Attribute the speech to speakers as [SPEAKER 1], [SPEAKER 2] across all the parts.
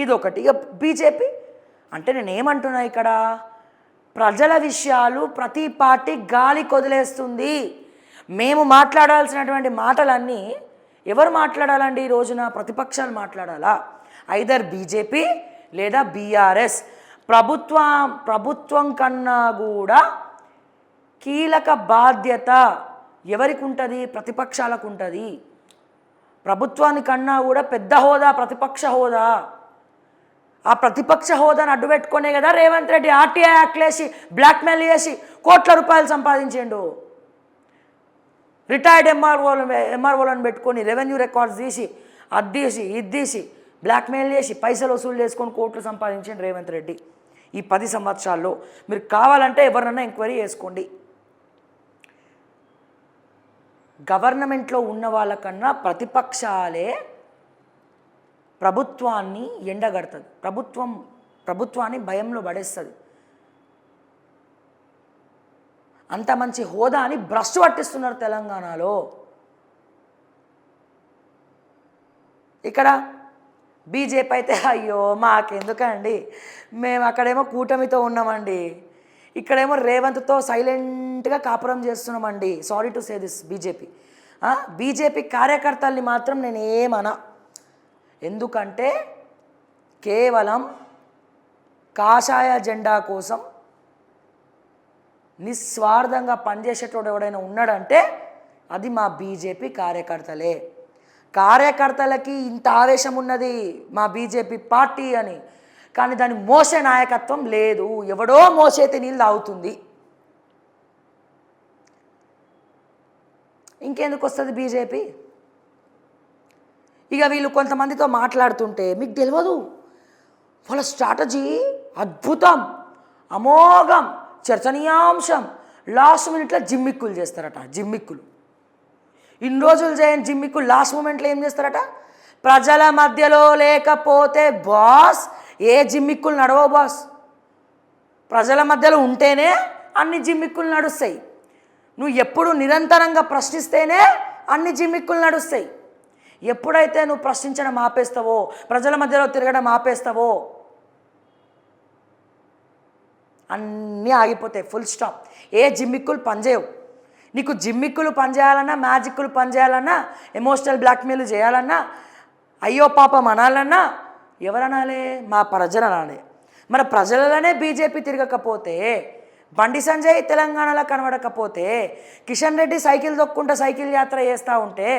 [SPEAKER 1] ఇదొకటి. ఇక బీజేపీ అంటే నేనేమంటున్నా ఇక్కడ, ప్రజల విషయాలు ప్రతి పార్టీ గాలి కొదిలేస్తుంది. మేము మాట్లాడాల్సినటువంటి మాటలన్నీ ఎవరు మాట్లాడాలండి? ఈ రోజున ప్రతిపక్షాలు మాట్లాడాలా? ఐదర్ బీజేపీ లేదా బీఆర్ఎస్. ప్రభుత్వం కన్నా కూడా కీలక బాధ్యత ఎవరికి ఉంటుంది? ప్రతిపక్షాలకు ఉంటుంది. ప్రభుత్వానికన్నా కూడా పెద్ద హోదా ప్రతిపక్ష హోదా. ఆ ప్రతిపక్ష హోదాను అడ్డుపెట్టుకునే కదా రేవంత్ రెడ్డి ఆర్టీఐ యాక్ట్ వేసి బ్లాక్మెయిల్ చేసి కోట్ల రూపాయలు సంపాదించిండు. రిటైర్డ్ ఎంఆర్ఓలను పెట్టుకొని రెవెన్యూ రికార్డ్స్ తీసి అద్దీసి ఇద్దీసి బ్లాక్మెయిల్ చేసి పైసలు వసూలు చేసుకొని కోట్లు సంపాదించండి రేవంత్ రెడ్డి ఈ 10 సంవత్సరాల్లో. మీరు కావాలంటే ఎవరినైనా ఎంక్వైరీ చేసుకోండి. గవర్నమెంట్లో ఉన్న వాళ్ళకన్నా ప్రతిపక్షాలే ప్రభుత్వాన్ని ఎండగడుతుంది, ప్రభుత్వాన్ని భయంలో పడేస్తుంది. అంత మంచి హోదాని భ్రష్టు పట్టిస్తున్నారు తెలంగాణలో. ఇక్కడ బీజేపీ అయితే అయ్యో మాకెందుకండి, మేము అక్కడేమో కూటమితో ఉన్నామండి, ఇక్కడేమో రేవంత్తో సైలెంట్గా కాపురం చేస్తున్నామండి. Sorry to say this BJP కార్యకర్తల్ని మాత్రం నేను ఏమన్నా, ఎందుకంటే కేవలం కాషాయ జెండా కోసం నిస్వార్థంగా పనిచేసేటోడు ఎవడైనా ఉన్నాడంటే అది మా బీజేపీ కార్యకర్తలే. కార్యకర్తలకి ఇంత ఆవేశం ఉన్నది మా బీజేపీ పార్టీ అని, కానీ దాని మోసే నాయకత్వం లేదు. ఎవడో మోసేతి నీళ్ళు తాగుతుంది. ఇంకెందుకు వస్తుంది బీజేపీ? ఇక వీళ్ళు కొంతమందితో మాట్లాడుతుంటే మీకు తెలియదు, వాళ్ళ స్ట్రాటజీ అద్భుతం, అమోఘం, చర్చనీయాంశం. లాస్ట్ మినిట్లో జిమ్మిక్కులు చేస్తారట. జిమ్మిక్కులు ఇన్ని రోజులు చేయని జిమ్మిక్కులు లాస్ట్ మూమెంట్లో ఏం చేస్తారట? ప్రజల మధ్యలో లేకపోతే బాస్ ఏ జిమ్మిక్కులు నడవవు బాస్. ప్రజల మధ్యలో ఉంటేనే అన్ని జిమ్మిక్కులు నడుస్తాయి. నువ్వు ఎప్పుడు నిరంతరంగా ప్రశ్నిస్తేనే అన్ని జిమ్మిక్కులు నడుస్తాయి. ఎప్పుడైతే నువ్వు ప్రశ్నించడం ఆపేస్తావో, ప్రజల మధ్యలో తిరగడం ఆపేస్తావో అన్నీ ఆగిపోతాయి. Full stop. ఏ జిమ్మిక్కులు పనిచేయవు. నీకు జిమ్మిక్కులు పనిచేయాలన్నా, మ్యాజిక్కులు పనిచేయాలన్నా, ఎమోషనల్ బ్లాక్మెయిల్ చేయాలన్నా, అయ్యో పాపం అనాలన్నా ఎవరనాలే? మా ప్రజలు అనాలి. మన ప్రజలలోనే బీజేపీ తిరగకపోతే, బండి సంజయ్ తెలంగాణలో కనబడకపోతే, కిషన్ రెడ్డి సైకిల్ తొక్కుంటూ సైకిల్ యాత్ర చేస్తూ ఉంటే,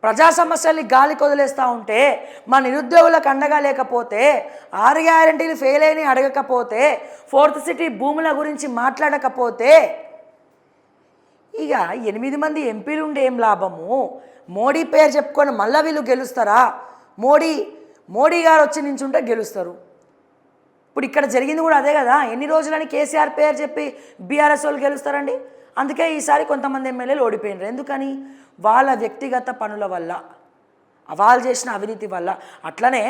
[SPEAKER 1] ప్రజా సమస్యల్ని గాలి కొదిలేస్తూ ఉంటే, మా నిరుద్యోగులకు అండగా లేకపోతే, 6 గ్యారెంటీలు ఫెయిల్ అయినా అడగకపోతే, 4th సిటీ భూముల గురించి మాట్లాడకపోతే, ఇక 8 మంది ఎంపీలు ఉండే ఏం లాభము? మోడీ పేరు చెప్పుకొని మళ్ళీ వీళ్ళు గెలుస్తారా? మోడీ గారు వచ్చి నించుంటే గెలుస్తారు. ఇప్పుడు ఇక్కడ జరిగింది కూడా అదే కదా. ఎన్ని రోజులని కేసీఆర్ పేరు చెప్పి బీఆర్ఎస్ వాళ్ళు గెలుస్తారండి. అందుకే ఈసారి కొంతమంది ఎమ్మెల్యేలు ఓడిపోయినారు. ఎందుకని? వాళ్ళ వ్యక్తిగత పనుల వల్ల, వాళ్ళు చేసిన అవినీతి వల్ల. అట్లనే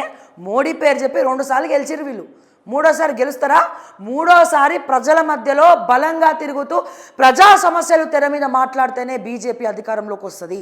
[SPEAKER 1] మోడీ పేరు చెప్పి 2 సార్లు గెలిచిరు వీళ్ళు. 3వసారి గెలుస్తారా? 3వసారి ప్రజల మధ్యలో బలంగా తిరుగుతూ ప్రజా సమస్యలు తెర మీద మాట్లాడితేనే బీజేపీ అధికారంలోకి వస్తుంది.